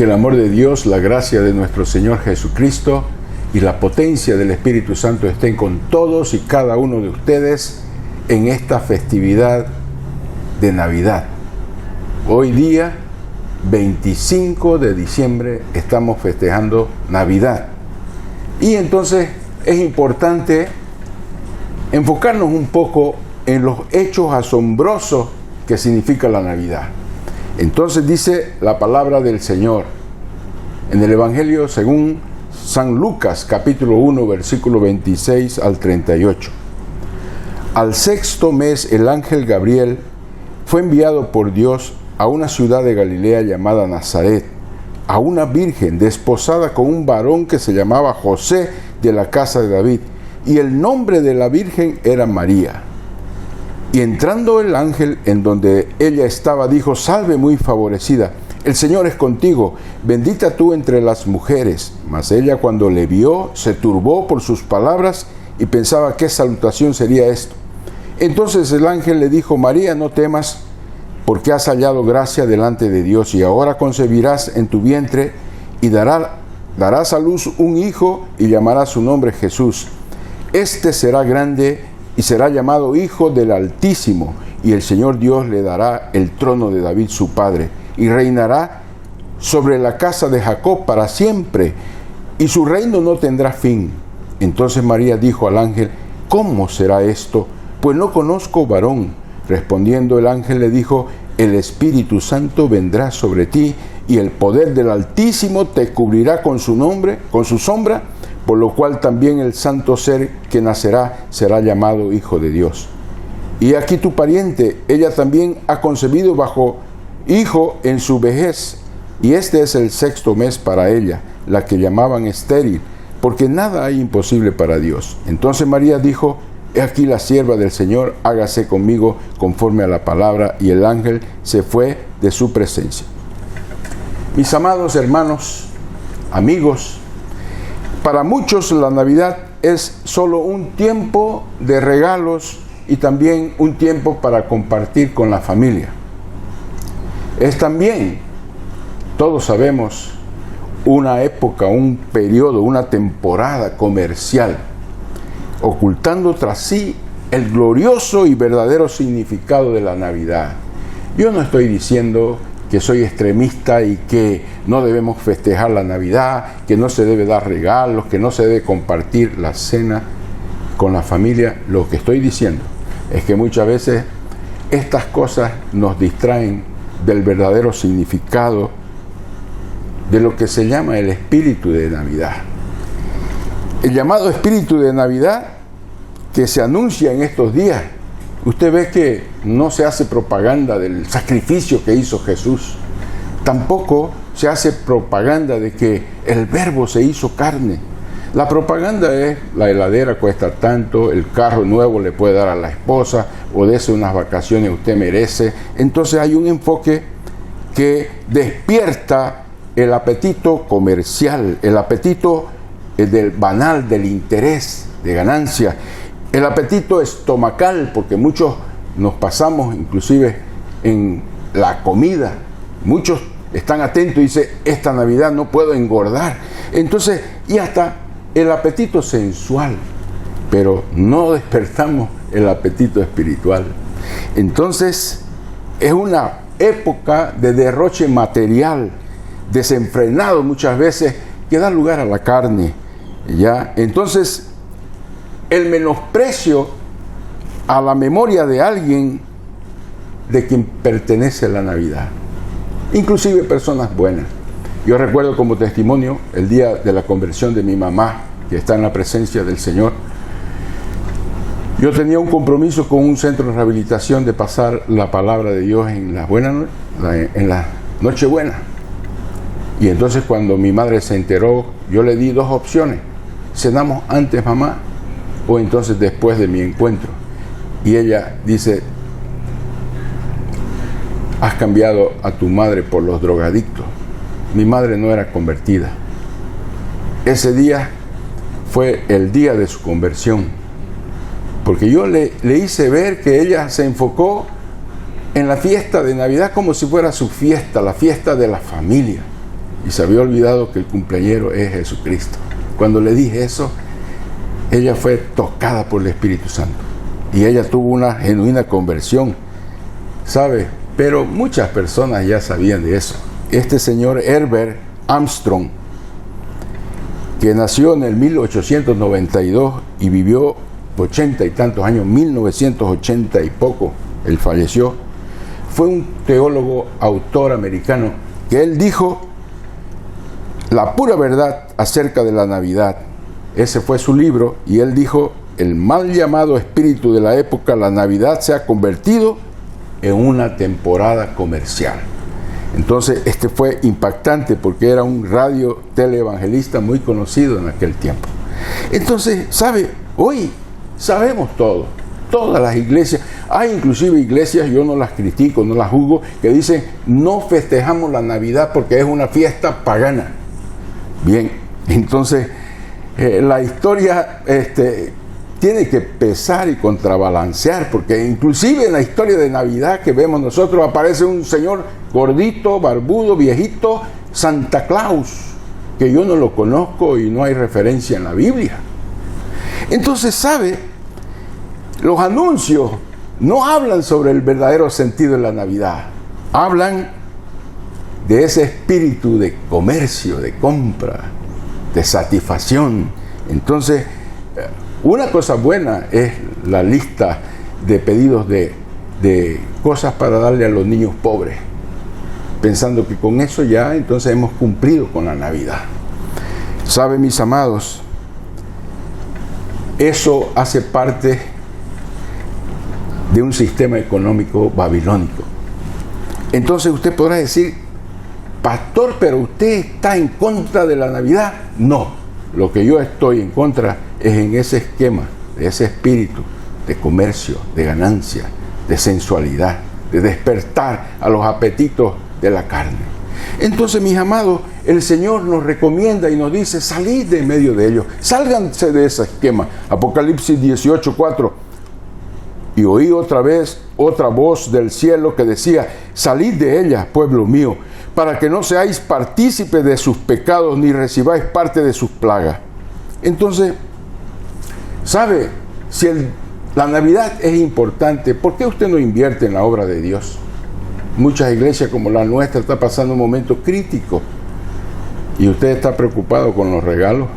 Que el amor de Dios, la gracia de nuestro Señor Jesucristo y la potencia del Espíritu Santo estén con todos y cada uno de ustedes en esta festividad de Navidad. Hoy día, 25 de diciembre, estamos festejando Navidad. Y entonces es importante enfocarnos un poco en los hechos asombrosos que significa la Navidad. Entonces dice la palabra del Señor en el Evangelio según San Lucas, capítulo 1, versículo 26 al 38. Al sexto mes, el ángel Gabriel fue enviado por Dios a una ciudad de Galilea llamada Nazaret, a una virgen desposada con un varón que se llamaba José, de la casa de David, y el nombre de la virgen era María. Y entrando el ángel en donde ella estaba, dijo: Salve muy favorecida, el Señor es contigo, bendita tú entre las mujeres. Mas ella, cuando le vio, se turbó por sus palabras y pensaba qué salutación sería esto. Entonces el ángel le dijo: María, no temas, porque has hallado gracia delante de Dios, y ahora concebirás en tu vientre y darás a luz un hijo y llamarás su nombre Jesús. Este será grande y será llamado Hijo del Altísimo, y el Señor Dios le dará el trono de David su padre, y reinará sobre la casa de Jacob para siempre, y su reino no tendrá fin. Entonces María dijo al ángel: ¿Cómo será esto? Pues no conozco varón. Respondiendo el ángel le dijo: El Espíritu Santo vendrá sobre ti, y el poder del Altísimo te cubrirá con su sombra, por lo cual también el santo ser que nacerá será llamado Hijo de Dios. Y aquí tu pariente, ella también ha concebido bajo hijo en su vejez, y este es el sexto mes para ella, la que llamaban estéril, porque nada hay imposible para Dios. Entonces María dijo: He aquí la sierva del Señor, hágase conmigo conforme a la palabra. Y el ángel se fue de su presencia. Mis amados hermanos, amigos, para muchos la Navidad es solo un tiempo de regalos y también un tiempo para compartir con la familia. Es también, todos sabemos, una época, un periodo, una temporada comercial, ocultando tras sí el glorioso y verdadero significado de la Navidad. Yo no estoy diciendo que soy extremista y que no debemos festejar la Navidad, que no se debe dar regalos, que no se debe compartir la cena con la familia. Lo que estoy diciendo es que muchas veces estas cosas nos distraen del verdadero significado de lo que se llama el espíritu de Navidad. El llamado espíritu de Navidad que se anuncia en estos días. Usted ve que no se hace propaganda del sacrificio que hizo Jesús. Tampoco se hace propaganda de que el Verbo se hizo carne. La propaganda es: la heladera cuesta tanto, el carro nuevo le puede dar a la esposa, o dése unas vacaciones usted merece. Entonces hay un enfoque que despierta el apetito comercial, el apetito del banal, del interés, de ganancia, el apetito estomacal, porque muchos nos pasamos inclusive en la comida. Muchos están atentos y dicen: esta Navidad no puedo engordar. Entonces, y hasta el apetito sensual, pero no despertamos el apetito espiritual. Entonces, es una época de derroche material, desenfrenado muchas veces, que da lugar a la carne, ¿ya? Entonces, el menosprecio a la memoria de alguien de quien pertenece a la Navidad, inclusive personas buenas. Yo recuerdo como testimonio el día de la conversión de mi mamá, que está en la presencia del Señor. Yo tenía un compromiso con un centro de rehabilitación de pasar la palabra de Dios en la Nochebuena. Y entonces, cuando mi madre se enteró, yo le di dos opciones: cenamos antes, mamá, o entonces después de mi encuentro. Y ella dice: has cambiado a tu madre por los drogadictos. Mi madre no era convertida. Ese día fue el día de su conversión, porque yo le hice ver que ella se enfocó en la fiesta de Navidad como si fuera su fiesta, la fiesta de la familia. y se había olvidado que el cumpleañero es Jesucristo. Cuando le dije eso, ella fue tocada por el Espíritu Santo y ella tuvo una genuina conversión, ¿sabe? Pero muchas personas ya sabían de eso. Este señor Herbert Armstrong, que nació en el 1892 y vivió 80 y tantos años, 1980 y poco, él falleció, fue un teólogo, autor americano, que él dijo la pura verdad acerca de la Navidad. Ese fue su libro, y él dijo: el mal llamado espíritu de la época, la Navidad, se ha convertido en una temporada comercial. Entonces, este fue impactante porque era un radio teleevangelista muy conocido en aquel tiempo. Entonces, ¿sabe? Hoy sabemos todo. Todas las iglesias, hay inclusive iglesias, yo no las critico, no las juzgo, que dicen: no festejamos la Navidad porque es una fiesta pagana. Bien, entonces la historia tiene que pesar y contrabalancear, porque inclusive en la historia de Navidad que vemos nosotros aparece un señor gordito, barbudo, viejito, Santa Claus, que yo no lo conozco y no hay referencia en la Biblia. Entonces, ¿sabe? Los anuncios no hablan sobre el verdadero sentido de la Navidad. Hablan de ese espíritu de comercio, de compra, de satisfacción. Entonces, una cosa buena es la lista de pedidos de cosas para darle a los niños pobres, pensando que con eso ya entonces hemos cumplido con la Navidad. ¿Sabe, mis amados? Eso hace parte de un sistema económico babilónico. Entonces usted podrá decir: pastor, pero usted está en contra de la Navidad. No, lo que yo estoy en contra es en ese esquema, de ese espíritu de comercio, de ganancia, de sensualidad, de despertar a los apetitos de la carne. Entonces, mis amados, el Señor nos recomienda y nos dice: salid de medio de ellos, sálganse de ese esquema. Apocalipsis 18:4. Y oí otra vez otra voz del cielo que decía: salid de ella, pueblo mío, para que no seáis partícipes de sus pecados, ni recibáis parte de sus plagas. Entonces, ¿sabe? Si la Navidad es importante, ¿por qué usted no invierte en la obra de Dios? Muchas iglesias como la nuestra están pasando un momento crítico y usted está preocupado con los regalos,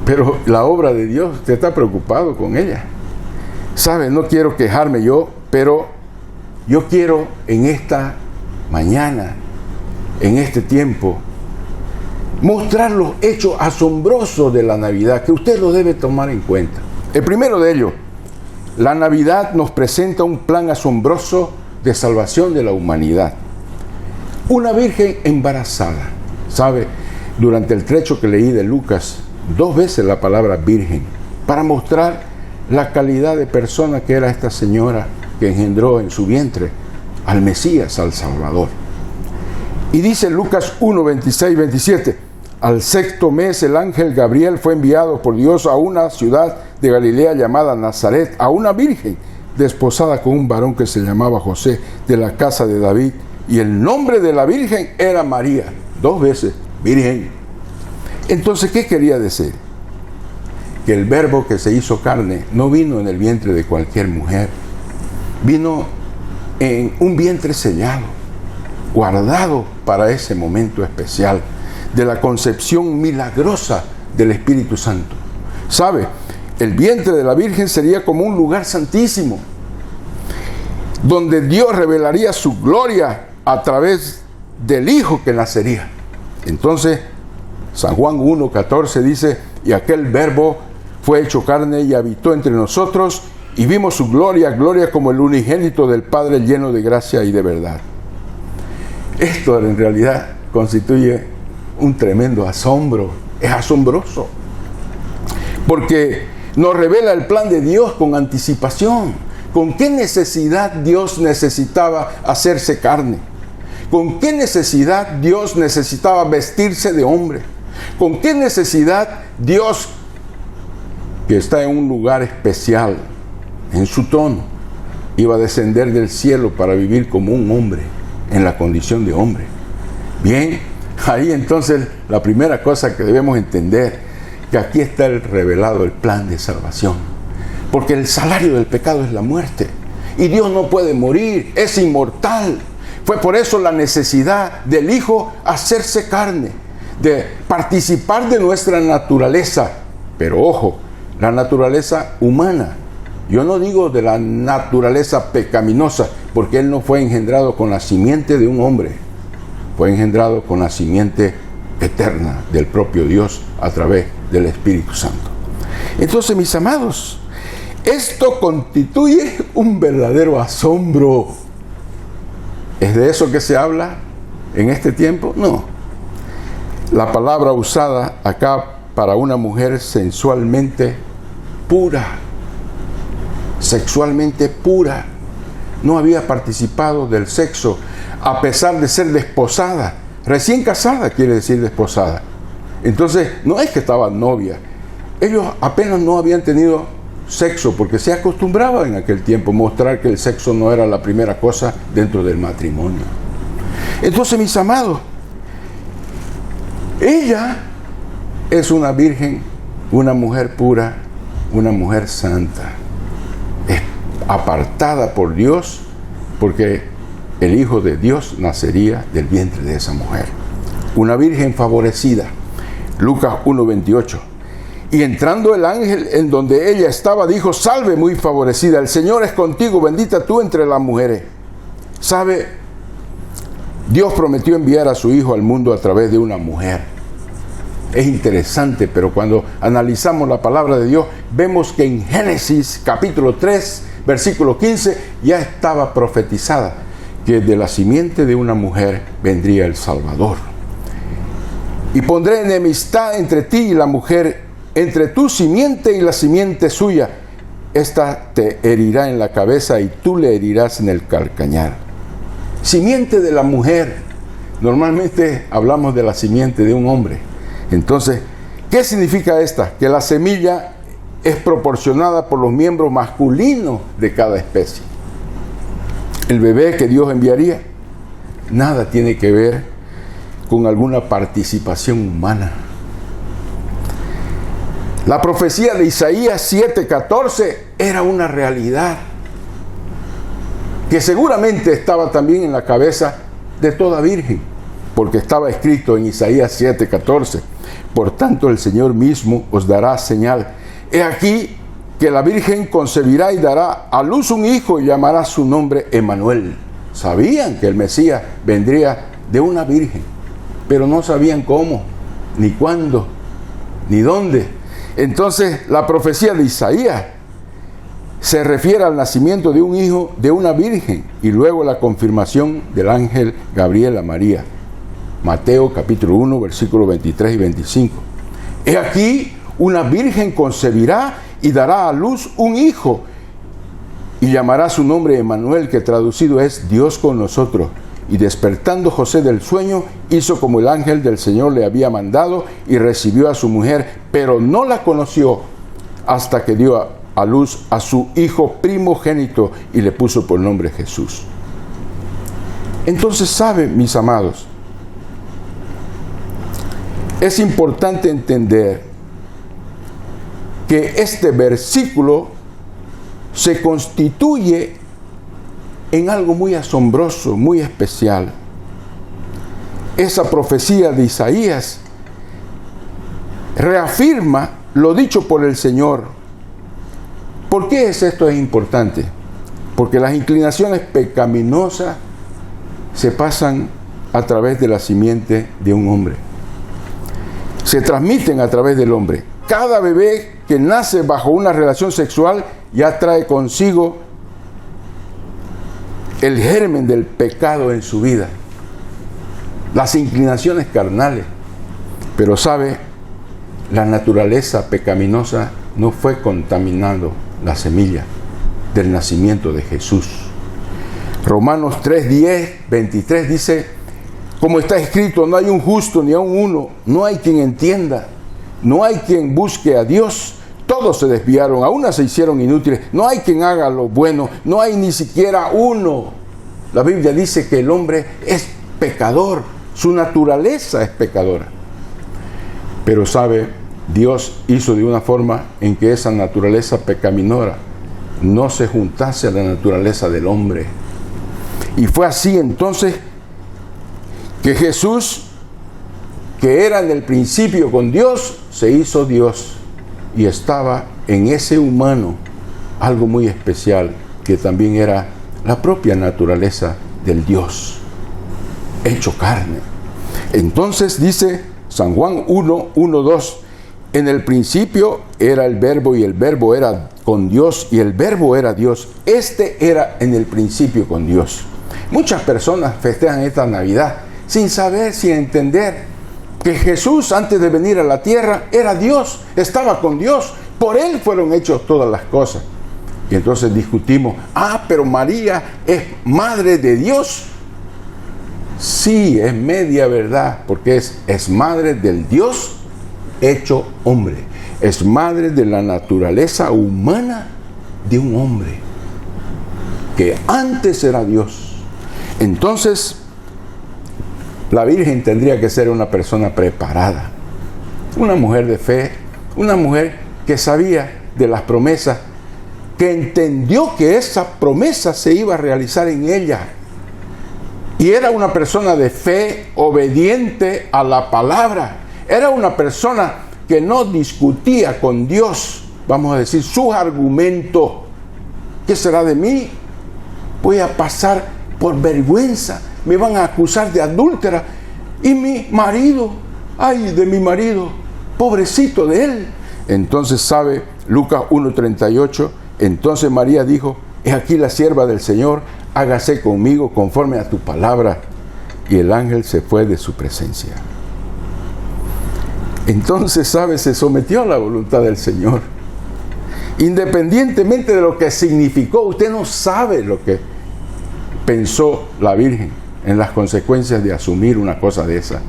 pero la obra de Dios, usted está preocupado con ella. ¿Sabe? No quiero quejarme yo, pero yo quiero en esta mañana, en este tiempo, mostrar los hechos asombrosos de la Navidad, que usted lo debe tomar en cuenta. El primero de ellos: la Navidad nos presenta un plan asombroso de salvación de la humanidad. Una virgen embarazada. ¿Sabe? Durante el trecho que leí de Lucas, 2 veces la palabra virgen, para mostrar la calidad de persona que era esta señora que engendró en su vientre al Mesías, al Salvador. Y dice Lucas 1, 26, 27: al 6º mes el ángel Gabriel fue enviado por Dios a una ciudad de Galilea llamada Nazaret, a una virgen desposada con un varón que se llamaba José, de la casa de David, y el nombre de la virgen era María. 2 veces virgen. Entonces, ¿qué quería decir? Que el verbo que se hizo carne no vino en el vientre de cualquier mujer, vino en un vientre sellado, guardado para ese momento especial de la concepción milagrosa del Espíritu Santo. ¿Sabe? El vientre de la Virgen sería como un lugar santísimo, donde Dios revelaría su gloria a través del Hijo que nacería. Entonces, San Juan 1:14 dice: y aquel verbo fue hecho carne y habitó entre nosotros, y vimos su gloria, gloria como el unigénito del Padre, lleno de gracia y de verdad. Esto en realidad constituye un tremendo asombro. Es asombroso, porque nos revela el plan de Dios con anticipación. ¿Con qué necesidad Dios necesitaba hacerse carne? ¿Con qué necesidad Dios necesitaba vestirse de hombre? ¿Con qué necesidad Dios, que está en un lugar especial, en su trono, iba a descender del cielo para vivir como un hombre, en la condición de hombre? Bien, Ahí entonces la primera cosa que debemos entender, que aquí está revelado el plan de salvación. Porque el salario del pecado es la muerte. Y Dios no puede morir, es inmortal. Fue por eso la necesidad del Hijo hacerse carne, de participar de nuestra naturaleza. Pero ojo, la naturaleza humana. Yo no digo de la naturaleza pecaminosa, porque Él no fue engendrado con la simiente de un hombre. Fue engendrado con la simiente eterna del propio Dios a través del Espíritu Santo. Entonces, mis amados, esto constituye un verdadero asombro. ¿Es de eso que se habla en este tiempo? No. La palabra usada acá para una mujer sensualmente pura, sexualmente pura, no había participado del sexo, a pesar de ser desposada, recién casada quiere decir desposada. Entonces, no es que estaba novia, ellos apenas no habían tenido sexo, porque se acostumbraba en aquel tiempo mostrar que el sexo no era la primera cosa dentro del matrimonio. Entonces, mis amados, ella es una virgen, una mujer pura, una mujer santa, es apartada por Dios, porque el Hijo de Dios nacería del vientre de esa mujer. Una virgen favorecida. Lucas 1:28. Y entrando el ángel en donde ella estaba, dijo: salve, muy favorecida, el Señor es contigo, bendita tú entre las mujeres. ¿Sabe? Dios prometió enviar a su Hijo al mundo a través de una mujer. Es interesante, pero cuando analizamos la palabra de Dios, vemos que en Génesis capítulo 3, versículo 15, ya estaba profetizada que de la simiente de una mujer vendría el Salvador. Y pondré enemistad entre ti y la mujer, entre tu simiente y la simiente suya. Esta te herirá en la cabeza y tú le herirás en el calcañar. Simiente de la mujer. Normalmente hablamos de la simiente de un hombre. Entonces, ¿qué significa esta? Que la semilla es proporcionada por los miembros masculinos de cada especie. El bebé que Dios enviaría, nada tiene que ver con alguna participación humana. La profecía de Isaías 7:14 era una realidad que seguramente estaba también en la cabeza de toda virgen, porque estaba escrito en Isaías 7:14: por tanto el Señor mismo os dará señal. He aquí que la virgen concebirá y dará a luz un hijo y llamará su nombre Emmanuel. Sabían que el Mesías vendría de una virgen, pero no sabían cómo, ni cuándo, ni dónde. Entonces la profecía de Isaías se refiere al nacimiento de un hijo de una virgen y luego la confirmación del ángel Gabriel a María. Mateo capítulo 1, versículos 23 y 25. He aquí, una virgen concebirá y dará a luz un hijo y llamará su nombre Emmanuel, que traducido es Dios con nosotros. Y despertando José del sueño, hizo como el ángel del Señor le había mandado y recibió a su mujer, pero no la conoció hasta que dio a luz a su hijo primogénito y le puso por nombre Jesús. Entonces, ¿saben, mis amados? Es importante entender que este versículo se constituye en algo muy asombroso, muy especial. Esa profecía de Isaías reafirma lo dicho por el Señor. ¿Por qué esto es importante? Porque las inclinaciones pecaminosas se pasan a través de la simiente de un hombre. Se transmiten a través del hombre. Cada bebé que nace bajo una relación sexual ya trae consigo el germen del pecado en su vida, las inclinaciones carnales. Pero sabe, la naturaleza pecaminosa no fue contaminando la semilla del nacimiento de Jesús. Romanos 3:10, 23 dice: como está escrito, no hay un justo ni aun uno, no hay quien entienda, no hay quien busque a Dios. Todos se desviaron, a una se hicieron inútiles. No hay quien haga lo bueno, no hay ni siquiera uno. La Biblia dice que el hombre es pecador, Su naturaleza es pecadora. Pero sabe, Dios hizo de una forma en que esa naturaleza pecaminosa no se juntase a la naturaleza del hombre. Y fue así entonces que Jesús, que era en el principio con Dios, se hizo Dios. Y estaba en ese humano algo muy especial, que también era la propia naturaleza del Dios, hecho carne. Entonces dice San Juan 1:2, en el principio era el Verbo y el Verbo era con Dios y el Verbo era Dios. Este era en el principio con Dios. Muchas personas festejan esta Navidad sin saber, sin entender que Jesús, antes de venir a la tierra, era Dios, estaba con Dios. Por Él fueron hechas todas las cosas. Y entonces discutimos, pero María es madre de Dios. Sí, es media verdad, porque es madre del Dios hecho hombre. Es madre de la naturaleza humana de un hombre, que antes era Dios. Entonces, la Virgen tendría que ser una persona preparada, una mujer de fe, una mujer que sabía de las promesas, que entendió que esa promesa se iba a realizar en ella. Y era una persona de fe, obediente a la palabra. Era una persona que no discutía con Dios, vamos a decir, sus argumentos. ¿Qué será de mí? Voy a pasar por vergüenza. Me van a acusar de adúltera. Y mi marido, ay de mi marido, pobrecito de él. Entonces sabe Lucas 1:38, entonces María dijo, he aquí la sierva del Señor, hágase conmigo conforme a tu palabra. Y el ángel se fue de su presencia. Entonces, sabe, se sometió a la voluntad del Señor. Independientemente de lo que significó, usted no sabe lo que pensó la Virgen en las consecuencias de asumir una cosa de esa.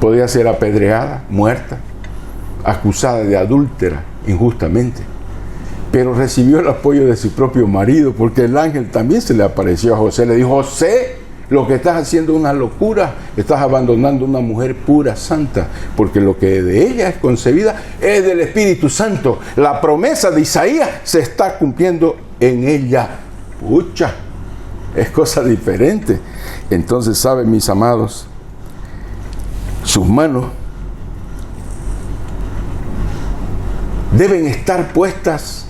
Podía ser apedreada, muerta, acusada de adúltera injustamente, pero recibió el apoyo de su propio marido, porque el ángel también se le apareció a José, le dijo, José, lo que estás haciendo es una locura, estás abandonando una mujer pura, santa, porque lo que de ella es concebida es del Espíritu Santo. La promesa de Isaías se está cumpliendo en ella. Pucha, es cosa diferente. Entonces, ¿saben, mis amados? Sus manos deben estar puestas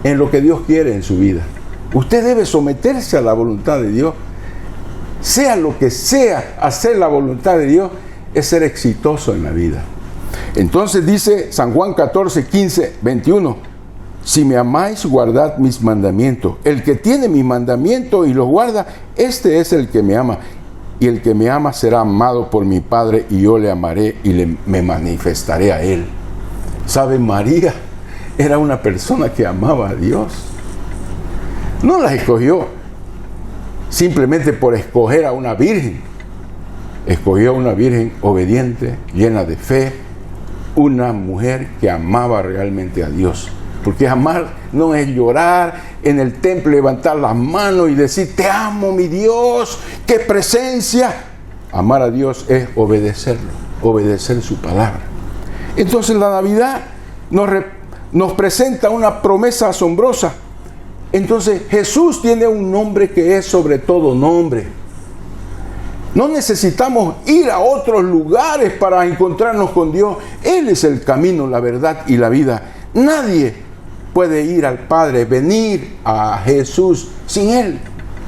en lo que Dios quiere en su vida. Usted debe someterse a la voluntad de Dios. Sea lo que sea, hacer la voluntad de Dios es ser exitoso en la vida. Entonces dice San Juan 14:15-21, si me amáis, guardad mis mandamientos. El que tiene mis mandamientos y los guarda, este es el que me ama. Y el que me ama será amado por mi Padre, y yo le amaré y me manifestaré a él. ¿Sabe? María era una persona que amaba a Dios. No la escogió simplemente por escoger a una virgen. Escogió a una virgen obediente, llena de fe, una mujer que amaba realmente a Dios. Porque amar no es llorar en el templo, levantar las manos y decir, te amo, mi Dios, qué presencia. Amar a Dios es obedecerlo, obedecer su palabra. Entonces la Navidad nos presenta una promesa asombrosa. Entonces Jesús tiene un nombre que es sobre todo nombre. No necesitamos ir a otros lugares para encontrarnos con Dios. Él es el camino, la verdad y la vida. Nadie puede ir al Padre, venir a Jesús sin Él.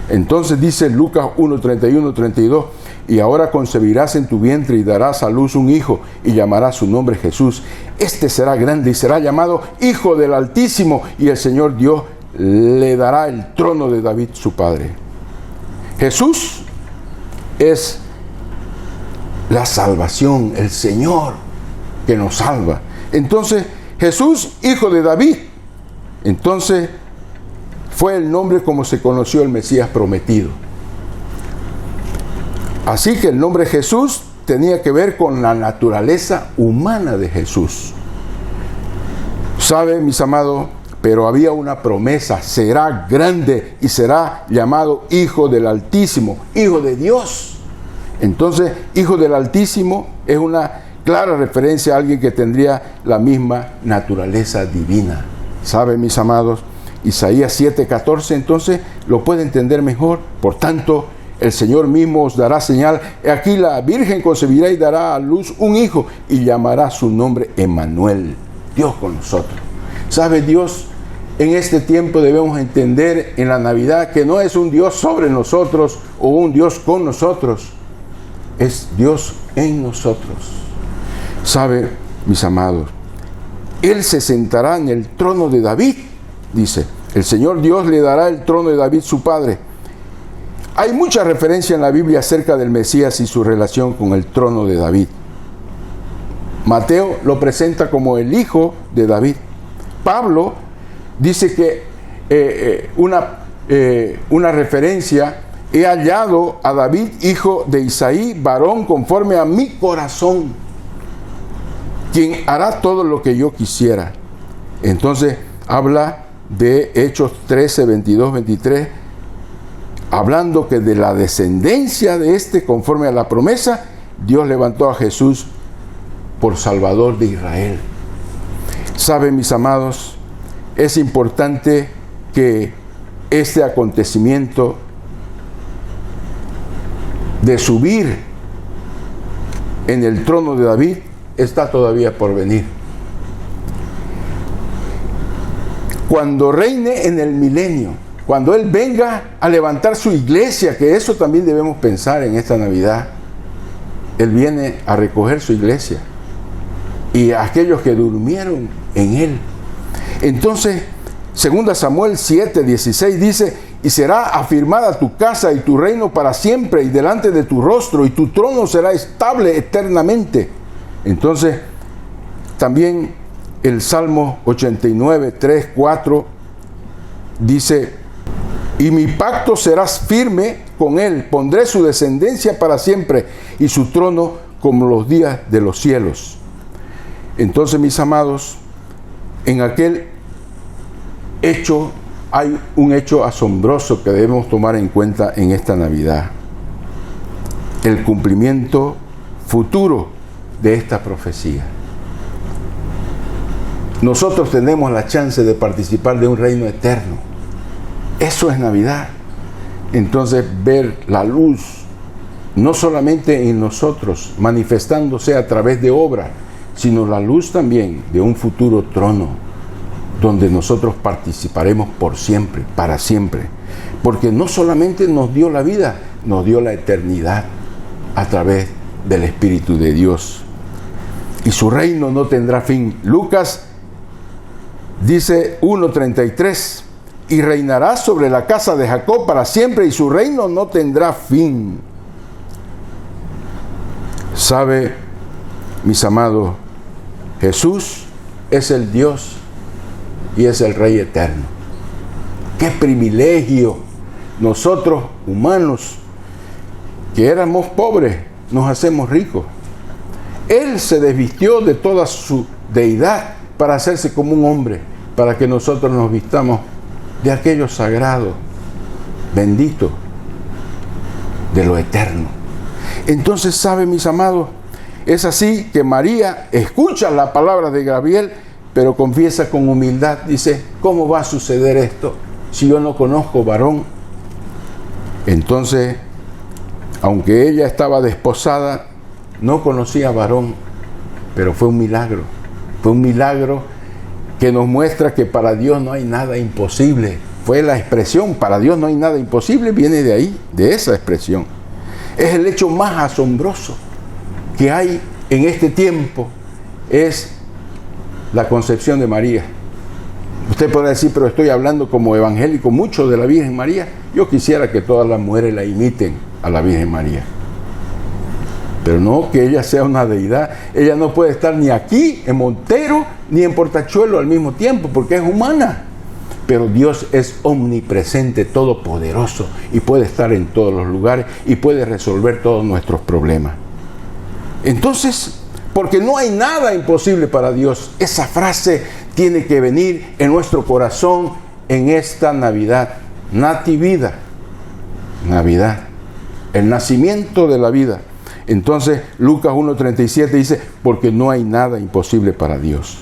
Entonces dice Lucas 1:31-32, y ahora concebirás en tu vientre y darás a luz un hijo y llamarás su nombre Jesús. Este será grande y será llamado Hijo del Altísimo, y el Señor Dios le dará el trono de David su padre. Jesús es la salvación, el Señor que nos salva. Entonces, Jesús, hijo de David, entonces fue el nombre como se conoció el Mesías prometido. Así que el nombre Jesús tenía que ver con la naturaleza humana de Jesús. ¿Sabe, mis amados? Pero había una promesa, será grande y será llamado Hijo del Altísimo, Hijo de Dios. Entonces, hijo del Altísimo es una clara referencia a alguien que tendría la misma naturaleza divina. ¿Saben, mis amados? Isaías 7:14, entonces lo puede entender mejor. Por tanto, el Señor mismo os dará señal. Aquí la Virgen concebirá y dará a luz un hijo y llamará su nombre Emmanuel, Dios con nosotros. ¿Sabe? Dios en este tiempo debemos entender en la Navidad que no es un Dios sobre nosotros o un Dios con nosotros, es Dios en nosotros. ¿Sabe, mis amados? Él se sentará en el trono de David, dice. El Señor Dios le dará el trono de David, su padre. Hay mucha referencia en la Biblia acerca del Mesías y su relación con el trono de David. Mateo lo presenta como el hijo de David. Pablo dice que una referencia: he hallado a David, hijo de Isaí, varón conforme a mi corazón, quien hará todo lo que yo quisiera. Entonces habla de Hechos 13, 22, 23, hablando que de la descendencia de este, conforme a la promesa, Dios levantó a Jesús por Salvador de Israel. ¿Saben, mis amados? Es importante que este acontecimiento de subir en el trono de David está todavía por venir. Cuando reine en el milenio, cuando Él venga a levantar su iglesia, que eso también debemos pensar en esta Navidad, Él viene a recoger su iglesia y a aquellos que durmieron en Él. Entonces, 2 Samuel 7:16 dice: y será afirmada tu casa y tu reino para siempre, y delante de tu rostro, y tu trono será estable eternamente. Entonces, también el Salmo 89, 3, 4 dice: y mi pacto serás firme con él, pondré su descendencia para siempre, y su trono como los días de los cielos. Entonces, mis amados, en aquel hecho hay un hecho asombroso que debemos tomar en cuenta en esta Navidad: el cumplimiento futuro de esta profecía. Nosotros tenemos la chance de participar de un reino eterno. Eso es Navidad. Entonces, ver la luz no solamente en nosotros manifestándose a través de obra, sino la luz también de un futuro trono donde nosotros participaremos por siempre, para siempre. Porque no solamente nos dio la vida, nos dio la eternidad a través del Espíritu de Dios. Y su reino no tendrá fin. Lucas dice 1:33: y reinará sobre la casa de Jacob para siempre, y su reino no tendrá fin. ¿Sabe, mis amados? Jesús es el Dios y es el Rey eterno. ¡Qué privilegio! Nosotros, humanos, que éramos pobres, nos hacemos ricos. Él se desvistió de toda su deidad para hacerse como un hombre, para que nosotros nos vistamos de aquello sagrado, bendito, de lo eterno. Entonces, ¿saben, mis amados? Es así que María escucha la palabra de Gabriel, pero confiesa con humildad. Dice: ¿cómo va a suceder esto si yo no conozco varón? Entonces, aunque ella estaba desposada, no conocía varón, pero fue un milagro. Fue un milagro que nos muestra que para Dios no hay nada imposible. Fue la expresión, para Dios no hay nada imposible, viene de ahí, de esa expresión. Es el hecho más asombroso que hay en este tiempo, es la concepción de María. Usted podrá decir: pero estoy hablando como evangélico mucho de la Virgen María. Yo quisiera que todas las mujeres la imiten a la Virgen María, pero no que ella sea una deidad. Ella no puede estar ni aquí en Montero ni en Portachuelo al mismo tiempo, porque es humana. Pero Dios es omnipresente, todopoderoso, y puede estar en todos los lugares y puede resolver todos nuestros problemas. Entonces, porque no hay nada imposible para Dios, esa frase tiene que venir en nuestro corazón en esta Navidad. Natividad, Navidad, el nacimiento de la vida. Entonces Lucas 1:37 dice, porque no hay nada imposible para Dios.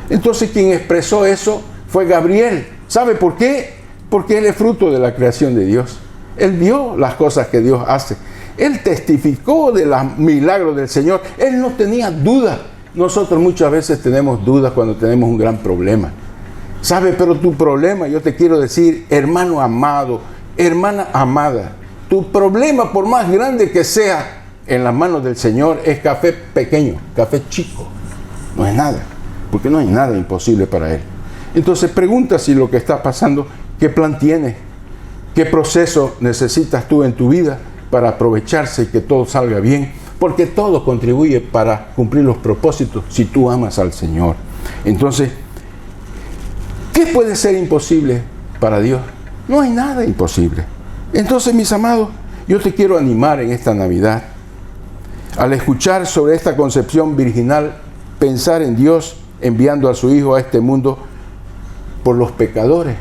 Entonces quien expresó eso fue Gabriel. ¿Sabe por qué? Porque él es fruto de la creación de Dios. Él vio las cosas que Dios hace. Él testificó de los milagros del Señor. Él no tenía duda. Nosotros muchas veces tenemos dudas cuando tenemos un gran problema. ¿Sabe? Pero tu problema, yo te quiero decir, hermano amado, hermana amada, tu problema, por más grande que sea, en las manos del Señor es café pequeño, café chico. No es nada, porque no hay nada imposible para Él. Entonces pregunta si lo que está pasando, ¿qué plan tienes? ¿Qué proceso necesitas tú en tu vida para aprovecharse y que todo salga bien? Porque todo contribuye para cumplir los propósitos si tú amas al Señor. Entonces, ¿qué puede ser imposible para Dios? No hay nada imposible. Entonces, mis amados, yo te quiero animar en esta Navidad. Al escuchar sobre esta concepción virginal, pensar en Dios enviando a su Hijo a este mundo por los pecadores,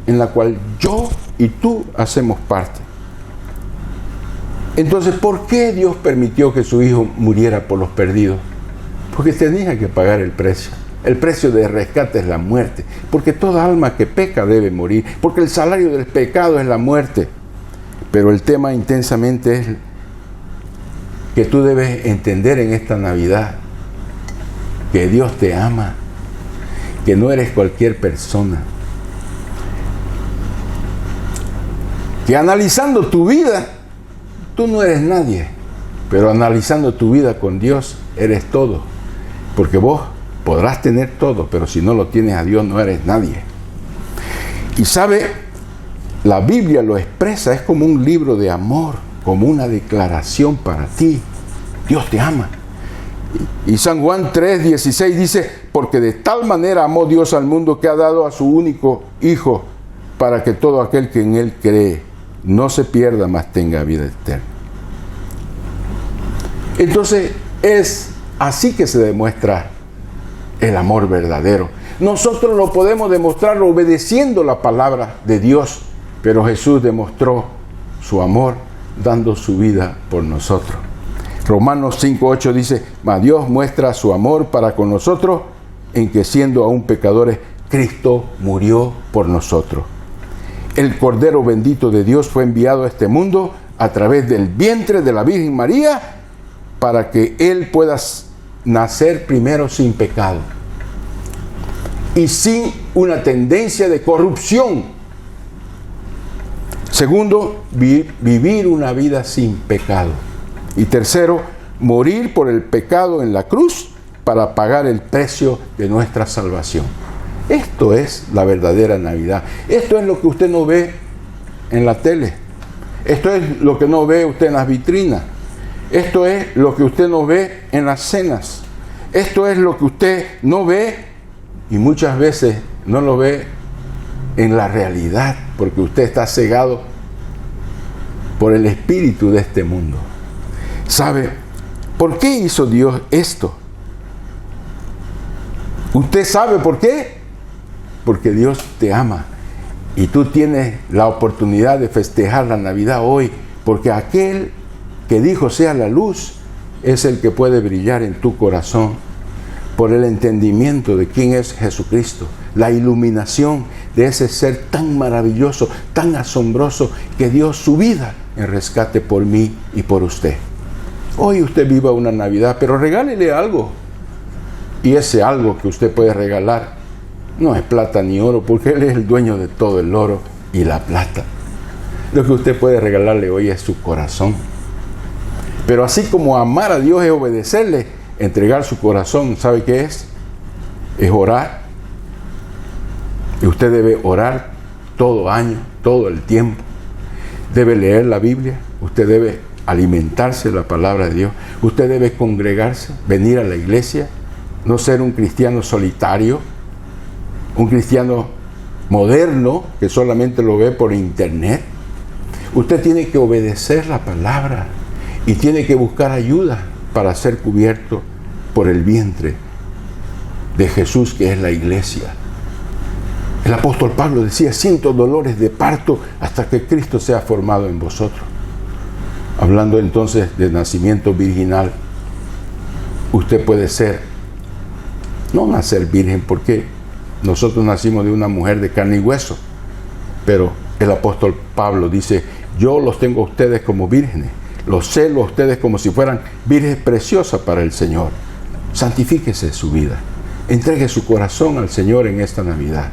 en la cual yo y tú hacemos parte. Entonces, ¿por qué Dios permitió que su Hijo muriera por los perdidos? Porque tenía que pagar el precio. El precio de rescate es la muerte. Porque toda alma que peca debe morir. Porque el salario del pecado es la muerte. Pero el tema intensamente es que tú debes entender en esta Navidad que Dios te ama, que no eres cualquier persona, que analizando tu vida, tú no eres nadie, pero analizando tu vida con Dios, eres todo, porque vos podrás tener todo, pero si no lo tienes a Dios, no eres nadie. Y sabe, la Biblia lo expresa, es como un libro de amor, como una declaración para ti. Dios te ama. Y San Juan 3:16 dice, porque de tal manera amó Dios al mundo que ha dado a su único Hijo, para que todo aquel que en Él cree no se pierda, mas tenga vida eterna. Entonces es así que se demuestra el amor verdadero. Nosotros lo podemos demostrar obedeciendo la palabra de Dios, pero Jesús demostró su amor dando su vida por nosotros. Romanos 5:8 dice, mas Dios muestra su amor para con nosotros en que siendo aún pecadores, Cristo murió por nosotros. El Cordero bendito de Dios fue enviado a este mundo a través del vientre de la Virgen María para que Él pueda nacer primero sin pecado y sin una tendencia de corrupción. Segundo, vivir una vida sin pecado. Y tercero, morir por el pecado en la cruz para pagar el precio de nuestra salvación. Esto es la verdadera Navidad. Esto es lo que usted no ve en la tele. Esto es lo que no ve usted en las vitrinas. Esto es lo que usted no ve en las cenas. Esto es lo que usted no ve y muchas veces no lo ve en la realidad, porque usted está cegado por el espíritu de este mundo. ¿Sabe por qué hizo Dios esto? ¿Usted sabe por qué? Porque Dios te ama y tú tienes la oportunidad de festejar la Navidad hoy, porque aquel que dijo sea la luz es el que puede brillar en tu corazón por el entendimiento de quién es Jesucristo, la iluminación de ese ser tan maravilloso, tan asombroso, que dio su vida en rescate por mí y por usted. Hoy usted viva una Navidad, pero regálele algo. Y ese algo que usted puede regalar no es plata ni oro, porque Él es el dueño de todo el oro y la plata. Lo que usted puede regalarle hoy es su corazón. Pero así como amar a Dios es obedecerle, entregar su corazón, ¿sabe qué es? Es orar. Y usted debe orar todo año, todo el tiempo. Debe leer la Biblia, usted debe alimentarse de la palabra de Dios, usted debe congregarse, venir a la iglesia, no ser un cristiano solitario, un cristiano moderno que solamente lo ve por internet. Usted tiene que obedecer la palabra y tiene que buscar ayuda para ser cubierto por el vientre de Jesús, que es la iglesia. El apóstol Pablo decía, siento dolores de parto hasta que Cristo sea formado en vosotros. Hablando entonces de nacimiento virginal, usted puede no nacer virgen, porque nosotros nacimos de una mujer de carne y hueso, pero el apóstol Pablo dice: yo los tengo a ustedes como vírgenes, los celo a ustedes como si fueran vírgenes preciosas para el Señor. Santifíquese su vida, entregue su corazón al Señor en esta Navidad.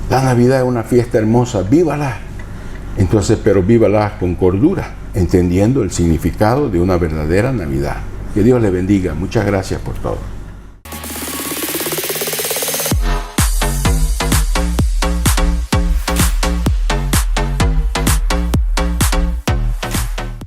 La Navidad es una fiesta hermosa, vívala. Entonces, pero vívala con cordura, entendiendo el significado de una verdadera Navidad. Que Dios le bendiga. Muchas gracias por todo.